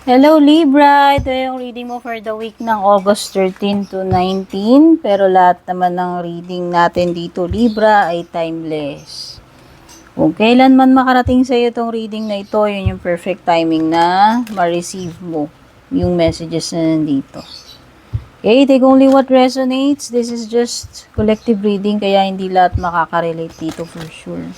Hello Libra! Ito yung reading mo for the week ng August 13 to 19. Pero lahat naman ng reading natin dito Libra ay timeless. Kung kailan man makarating sa iyo itong reading na ito, yun yung perfect timing na ma-receive mo yung messages na nandito. Okay, take only what resonates. This is just collective reading kaya hindi lahat makaka-relate dito for sure.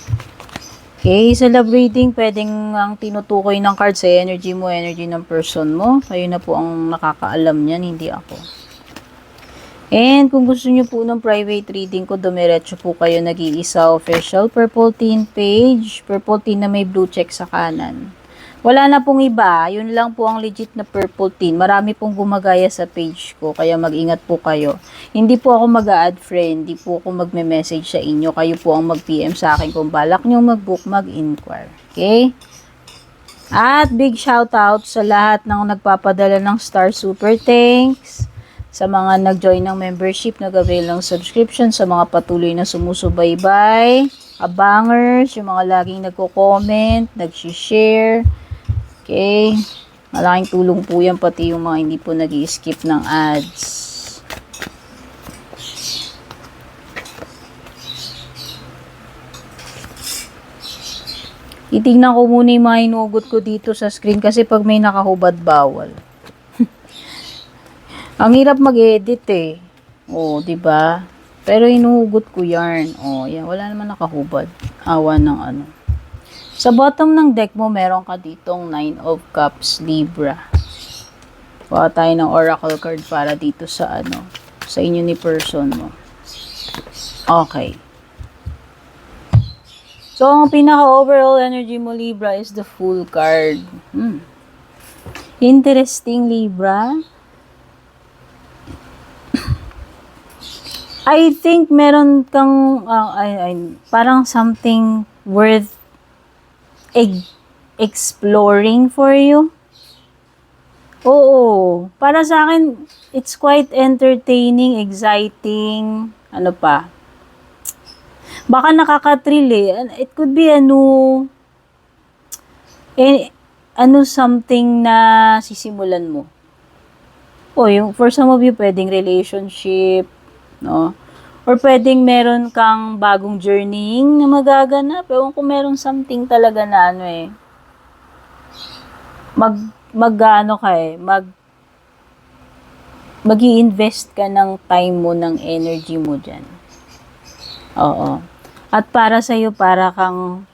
Okay, sa love reading, pwedeng ang tinutukoy ng cards ay energy mo, energy ng person mo. Kayo na po ang nakakaalam niyan, hindi ako. And kung gusto niyo po ng private reading ko, dumiretso po kayo nag-iisa official purple teen page. Purple teen na may blue check sa kanan. Wala na pong iba, yun lang po ang legit na purple teen. Marami pong gumagaya sa page ko, kaya mag-ingat po kayo. Hindi po ako mag-a-add friend, hindi po ako magme-message sa inyo. Kayo po ang mag-PM sa akin kung balak nyo mag-book, mag-inquire. Okay? At big shout out sa lahat ng nagpapadala ng Star Super Thanks, sa mga nag-join ng membership, nag-avail ng subscription, sa mga patuloy na sumusubaybay, abangers, yung mga laging nagko-comment, nag-share. Okay? Malaking tulong po yan, pati yung mga hindi po nag-i-skip ng ads. Itignan ko muna yung mga inuugot ko dito sa screen kasi pag may nakahubad, bawal. Ang hirap mag-edit eh. Oh, 'di ba? Pero inuugot ko yarn. Oh, yan, wala naman nakahubad. Awa ng ano. Sa bottom ng deck mo, meron ka ditong 9 of Cups, Libra. Kuha tayo ng oracle card para dito sa ano, sa inyo ni person mo. Okay. So, ang pinaka-overall energy mo, Libra, is the Fool card. Interesting, Libra. I think meron kang, parang something worth exploring for you. Oo. Para sa akin, it's quite entertaining, exciting, ano pa. Baka nakaka-thrill eh. It could be something na sisimulan mo. Yung for some of you, pwedeng relationship, no? Or pwedeng meron kang bagong journeying na magaganap. Ewan kung meron something talaga na mag-i-invest ka ng time mo, ng energy mo dyan. Oo. At para sa'yo, para kang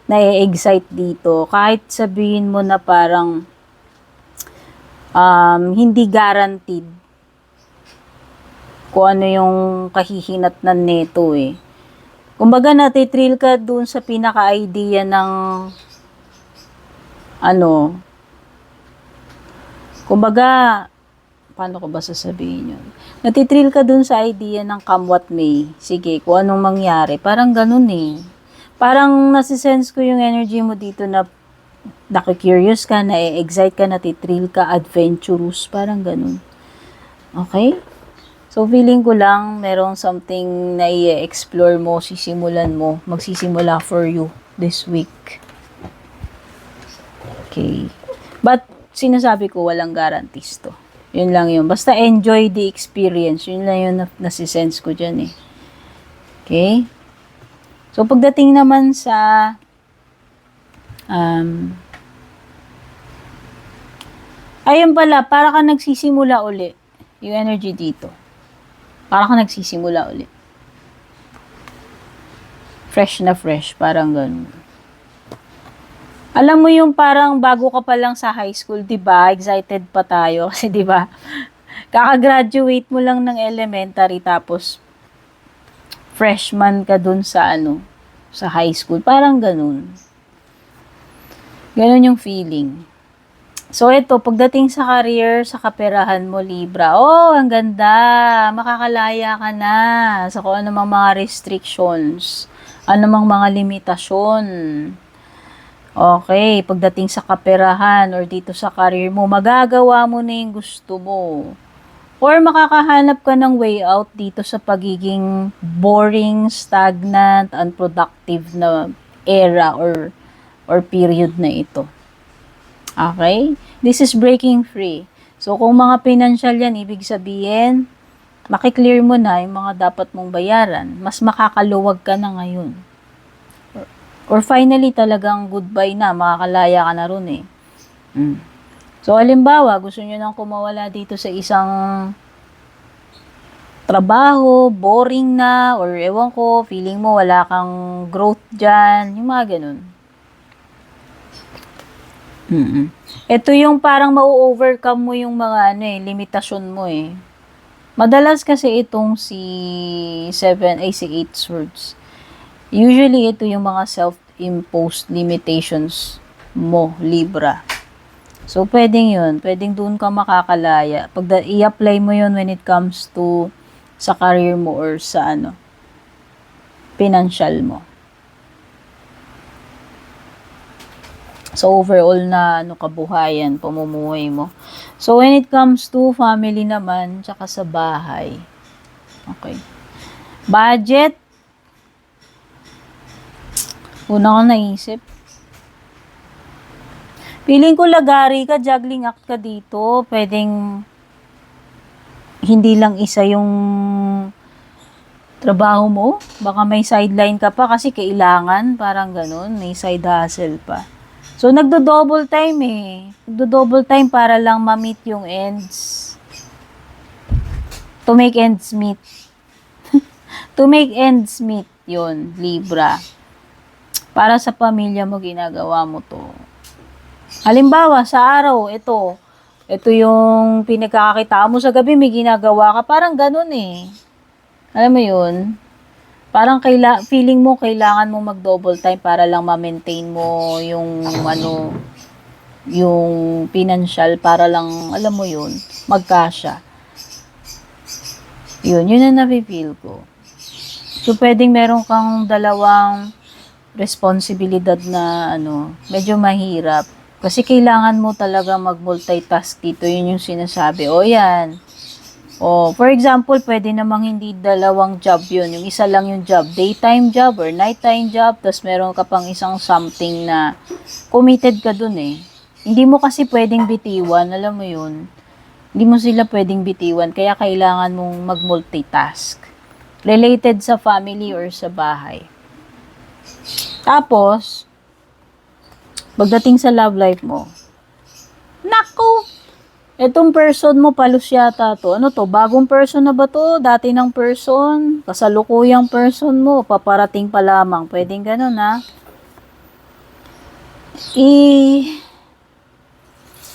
na-excite dito. Kahit sabihin mo na parang hindi guaranteed kung ano yung kahihinatnan nito eh. Kumbaga natitrill ka dun sa pinaka-idea ng kumbaga, paano ko ba sasabihin yun? Natitrill ka dun sa idea ng come what may. Sige, kung anong mangyari. Parang ganun eh. Parang nasisense ko yung energy mo dito na nakikurious ka, na-excite ka, natitrill ka, adventurous. Parang ganun. Okay? So, feeling ko lang, merong something na i-explore mo, sisimulan mo, magsisimula for you this week. Okay. But, sinasabi ko, walang guarantees to. Yun lang yun. Basta enjoy the experience. Yun lang yun nasisense ko dyan eh. Okay? So, pagdating naman sa ayun pala, para ka nagsisimula uli yung energy dito. Para ka nagsisimula ulit. Fresh na fresh, parang ganun. Alam mo yung parang bago ka pa lang sa high school, 'di ba? Excited pa tayo kasi 'di ba? Kaka-graduate mo lang ng elementary tapos freshman ka dun sa sa high school, parang ganun. Ganun yung feeling. So, ito, pagdating sa career, sa kaperahan mo, Libra, ang ganda. Makakalaya ka na sa kung anumang mga restrictions, anumang mga limitasyon. Okay, pagdating sa kaperahan or dito sa career mo, magagawa mo na yung gusto mo. Or makakahanap ka ng way out dito sa pagiging boring, stagnant, unproductive na era or period na ito. Okay? This is breaking free. So, kung mga financial yan, ibig sabihin, makiklear mo na yung mga dapat mong bayaran. Mas makakaluwag ka na ngayon. Or finally, talagang goodbye na. Makakalaya ka na ron eh. So, halimbawa, gusto nyo nang kumawala dito sa isang trabaho, boring na, or ewan ko, feeling mo wala kang growth dyan, yung mga ganun. Ito yung parang mau-overcome mo yung mga limitasyon mo eh. Madalas kasi itong si 8 swords. Usually, ito yung mga self-imposed limitations mo, Libra. So, pwedeng yun. Pwedeng doon ka makakalaya. Pag i-apply mo yun when it comes to sa career mo or sa financial mo. So, overall na kabuhayan, pamumuhay mo. So, when it comes to family naman, tsaka sa bahay. Okay. Budget. Una ko naisip. Feeling ko lagari ka, juggling act ka dito. Pwedeng hindi lang isa yung trabaho mo. Baka may sideline ka pa kasi kailangan. Parang ganun. May side hustle pa. So, nagdo-double time eh. Nagdo-double time para lang ma-meet yung ends. To make ends meet. To make ends meet yun, Libra. Para sa pamilya mo, ginagawa mo to. Halimbawa, sa araw, ito yung pinagkakakita mo sa gabi, may ginagawa ka. Parang ganun eh. Alam mo yun? Parang feeling mo kailangan mo mag-double time para lang ma-maintain mo yung yung financial para lang, alam mo yun, magkasya. Yun ang nafe-feel ko. So, pwedeng meron kang dalawang responsibilidad na medyo mahirap. Kasi kailangan mo talaga mag-multitask dito. Yun yung sinasabi. O yan. O, for example, pwede namang hindi dalawang job yun. Yung isa lang yung job. Daytime job or nighttime job. Tapos meron ka pang isang something na committed ka dun eh. Hindi mo kasi pwedeng bitiwan. Alam mo yun. Hindi mo sila pwedeng bitiwan. Kaya kailangan mong mag-multitask. Related sa family or sa bahay. Tapos, pagdating sa love life mo, naku! Etong person mo, palus yata to. Ano to? Bagong person na ba to? Dati ng person? Kasalukuyang person mo? Paparating pa lamang. Pwedeng ganun, ha?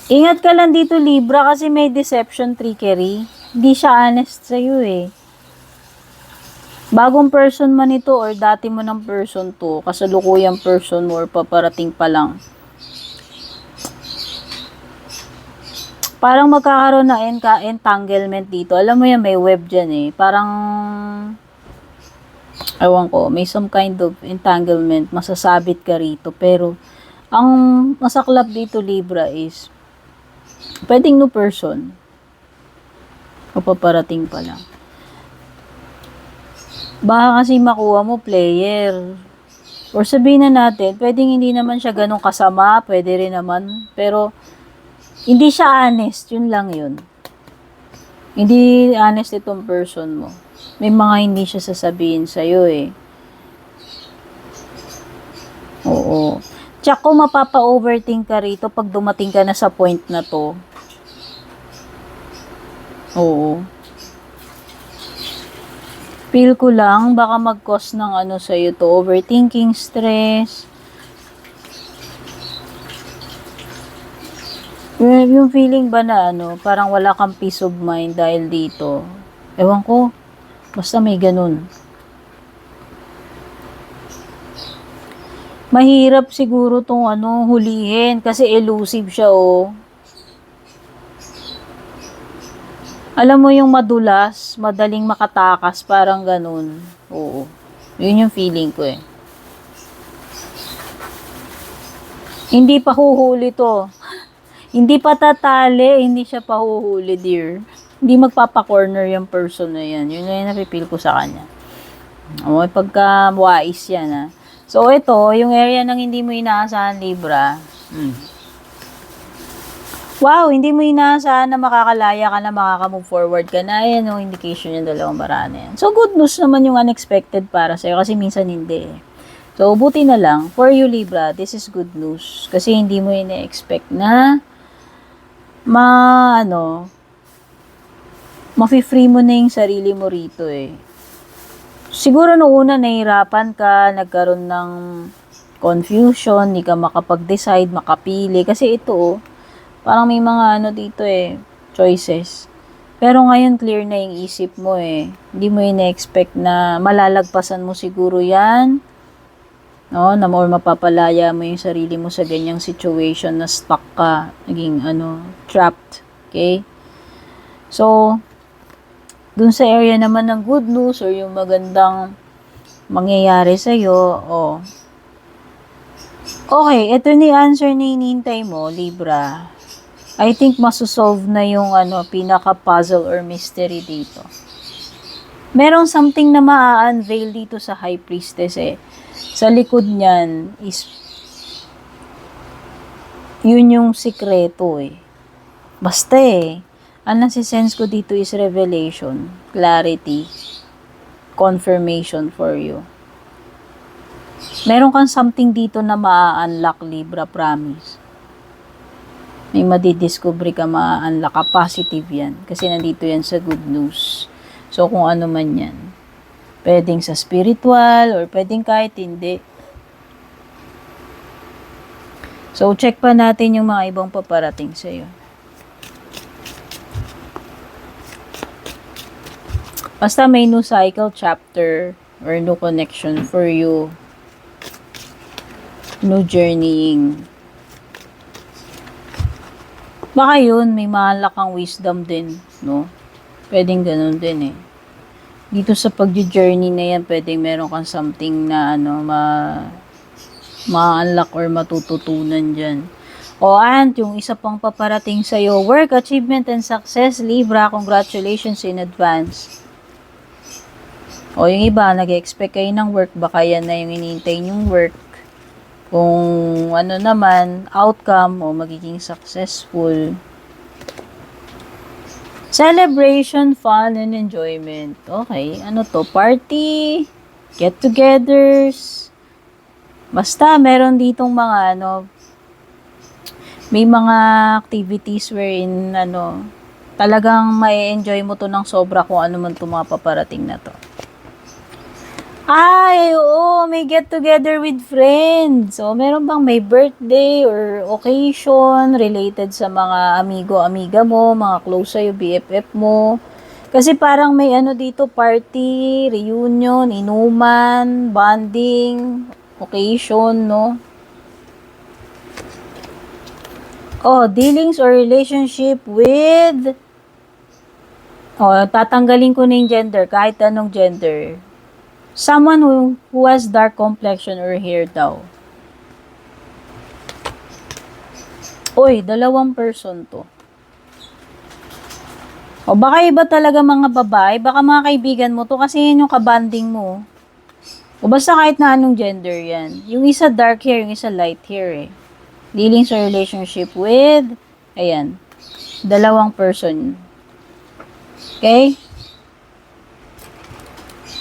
Ingat ka lang dito, Libra, kasi may deception, trickery. Hindi siya honest sa'yo, eh. Bagong person man ito or dati mo ng person to, kasalukuyang person mo or paparating pa lang. Parang magkakaroon na entanglement dito. Alam mo yan, may web dyan eh. Parang, ewan ko, may some kind of entanglement. Masasabit ka rito. Pero, ang masaklap dito, Libra, is, pwedeng no person. O paparating pa lang. Baka kasi makuha mo player. Or sabihin na natin, pwedeng hindi naman siya ganun kasama. Pwede rin naman. Pero, hindi siya honest, yun lang yun. Hindi honest itong person mo. May mga hindi siya sasabihin sa'yo eh. Oo. Tsaka kung mapapa-overthink ka rito pag dumating ka na sa point na to. Oo. Feel ko lang, baka mag-cause ng sa'yo to. Overthinking, stress. Yung feeling ba na parang wala kang peace of mind dahil dito. Ewan ko. Basta may ganun. Mahirap siguro tong hulihin kasi elusive siya oh. Alam mo yung madulas, madaling makatakas, parang ganun. Oo. Yun yung feeling ko eh. Hindi pa huhuli to. Hindi pa tatali, hindi siya pahuhuli, dear. Hindi magpapa-corner yung person na yan. Yun yung napipil ko sa kanya. May pagka-wais yan, ha. So, ito, yung area ng hindi mo inaasahan, Libra. Wow, hindi mo inaasahan na makakalaya ka na, makaka-move forward ka na. Ayan yung indication yung dalawang bara na yan. So, good news naman yung unexpected para sa'yo kasi minsan hindi eh. So, buti na lang. For you, Libra, this is good news. Kasi hindi mo ina-expect na mafi-free mo na yung sarili mo rito eh. Siguro noong una nahihirapan ka, nagkaroon ng confusion, hindi ka makapag-decide, makapili. Kasi ito, parang may mga dito eh, choices. Pero ngayon clear na yung isip mo eh. Hindi mo ina-expect na malalagpasan mo siguro yan. No, na more mapapalaya mo yung sarili mo sa ganyang situation na stuck ka, naging trapped. Okay? So, dun sa area naman ng good news or yung magandang mangyayari sa'yo, okay, ito ni answer na hinihintay mo, Libra. I think masosolve na yung pinaka-puzzle or mystery dito. Merong something na ma-unveil dito sa High Priestess eh. Sa likod niyan is yun yung sikreto eh. Basta eh. Ang nasisense ko dito is revelation, clarity, confirmation for you. Meron kang something dito na ma-unlock, Libra, promise. May madidiscover ka, ma-unlock ka, positive yan. Kasi nandito yan sa good news. So, kung ano man yan. Pwedeng sa spiritual, or pwedeng kahit hindi. So, check pa natin yung mga ibang paparating sa'yo. Basta may new cycle chapter, or new connection for you. New journeying. Baka yun, may mahalak kang wisdom din, no? Pwedeng ganun din eh. Dito sa pag-journey na yan, pwedeng meron kang something na ma-unlock or matututunan dyan. And yung isa pang paparating sa'yo, work, achievement, and success, Libra, congratulations in advance. Yung iba, nag-expect kayo ng work, baka yan na yung hinihintay yung work. Kung naman, outcome o magiging successful. Celebration, fun, and enjoyment. Okay, party, get-togethers. Basta, meron ditong mga may mga activities wherein talagang ma-enjoy mo to ng sobra kung ano man itong mga paparating na to. Ay, oo, may get together with friends. So, meron bang may birthday or occasion related sa mga amigo-amiga mo, mga close sa'yo, BFF mo? Kasi parang may dito, party, reunion, inuman, bonding, occasion, no? Dealings or relationship with... tatanggalin ko na yung gender, kahit anong gender. Someone who has dark complexion or hair daw. Dalawang person to. Baka iba talaga mga babae, baka mga kaibigan mo to kasi yun yung kabanding mo. Basta kahit na anong gender yan. Yung isa dark hair, yung isa light hair eh. Dealings or relationship with, ayan, dalawang person. Okay?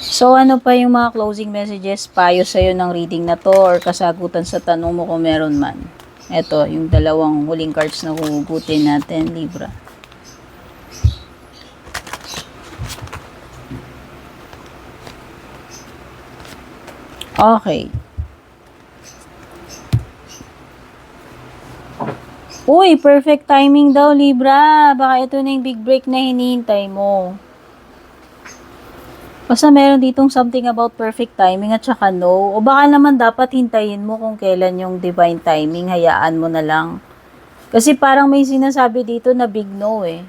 So, ano pa yung mga closing messages, payo sa'yo ng reading na to or kasagutan sa tanong mo kung meron man? Ito, yung dalawang huling cards na huhugutin natin, Libra. Okay. Perfect timing daw, Libra. Baka ito na yung big break na hinihintay mo. Basta meron ditong something about perfect timing at saka no. O baka naman dapat hintayin mo kung kailan yung divine timing. Hayaan mo na lang. Kasi parang may sinasabi dito na big no eh.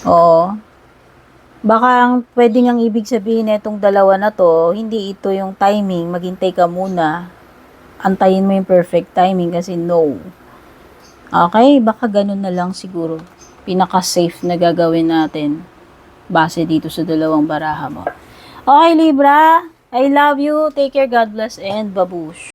Oo. Baka pwedeng ang ibig sabihin na itong dalawa na to, hindi ito yung timing. Maghintay ka muna. Antayin mo yung perfect timing kasi no. Okay? Baka ganun na lang siguro. Pinaka-safe na gagawin natin. Base dito sa dalawang baraha mo. Okay, Libra. I love you. Take care. God bless and babush.